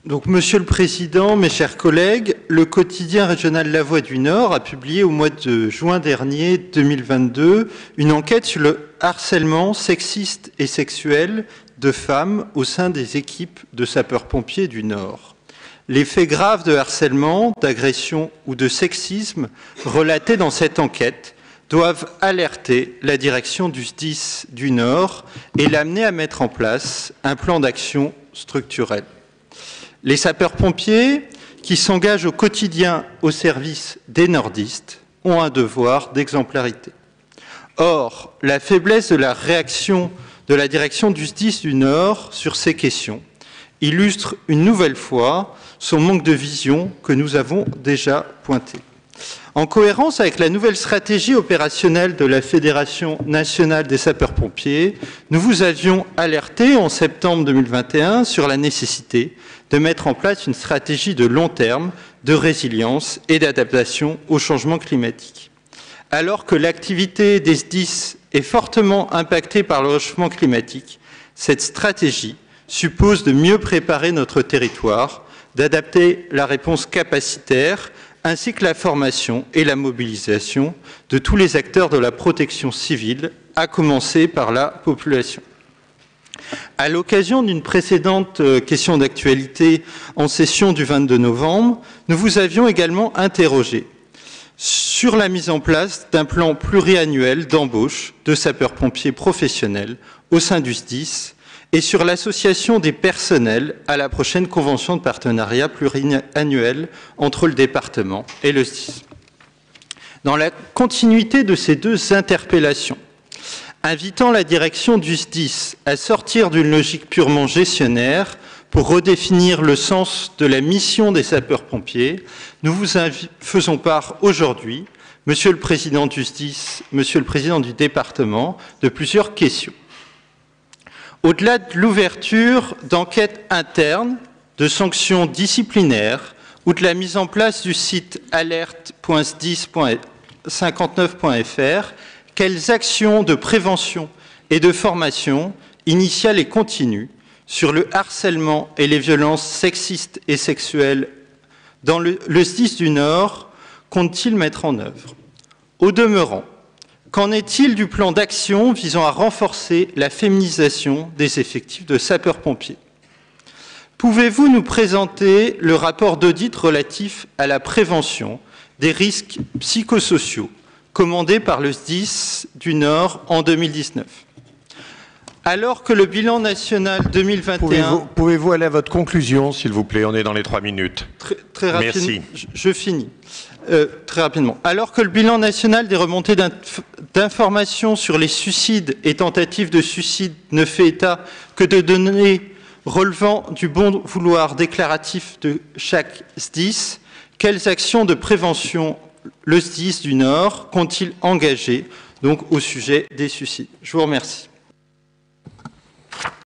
Donc, Monsieur le Président, mes chers collègues, le quotidien régional La Voix du Nord a publié au mois de juin dernier 2022 une enquête sur le harcèlement sexiste et sexuel de femmes au sein des équipes de sapeurs-pompiers du Nord. Les faits graves de harcèlement, d'agression ou de sexisme relatés dans cette enquête doivent alerter la direction du SDIS du Nord et l'amener à mettre en place un plan d'action structurel. Les sapeurs-pompiers qui s'engagent au quotidien au service des nordistes ont un devoir d'exemplarité. Or, la faiblesse de la réaction de la direction du SDIS du Nord sur ces questions illustre une nouvelle fois son manque de vision que nous avons déjà pointé. En cohérence avec la nouvelle stratégie opérationnelle de la Fédération nationale des sapeurs-pompiers, nous vous avions alerté en septembre 2021 sur la nécessité de mettre en place une stratégie de long terme de résilience et d'adaptation au changement climatique. Alors que l'activité des SDIS est fortement impactée par le réchauffement climatique, cette stratégie suppose de mieux préparer notre territoire, d'adapter la réponse capacitaire, ainsi que la formation et la mobilisation de tous les acteurs de la protection civile, à commencer par la population. À l'occasion d'une précédente question d'actualité en session du 22 novembre, nous vous avions également interrogé sur la mise en place d'un plan pluriannuel d'embauche de sapeurs-pompiers professionnels au sein du SDIS et sur l'association des personnels à la prochaine convention de partenariat pluriannuelle entre le département et le SDIS. Dans la continuité de ces deux interpellations, invitant la direction du SDIS à sortir d'une logique purement gestionnaire pour redéfinir le sens de la mission des sapeurs-pompiers, nous vous faisons part aujourd'hui, Monsieur le Président du SDIS, Monsieur le Président du département, de plusieurs questions. Au-delà de l'ouverture d'enquêtes internes, de sanctions disciplinaires ou de la mise en place du site alerte.sdis.59.fr, quelles actions de prévention et de formation initiales et continues sur le harcèlement et les violences sexistes et sexuelles dans le SDIS du Nord compte-t-il mettre en œuvre? Au demeurant, qu'en est-il du plan d'action visant à renforcer la féminisation des effectifs de sapeurs-pompiers? Pouvez-vous nous présenter le rapport d'audit relatif à la prévention des risques psychosociaux commandé par le SDIS du Nord en 2019? Alors que le bilan national 2021... Pouvez-vous aller à votre conclusion, s'il vous plaît? On est dans les 3 minutes. Très rapidement. Merci. Je finis. Très rapidement. Alors que le bilan national des remontées d'informations sur les suicides et tentatives de suicide ne fait état que de données relevant du bon vouloir déclaratif de chaque SDIS, quelles actions de prévention le SDIS du Nord compte-t-il engager donc, au sujet des suicides? Je vous remercie.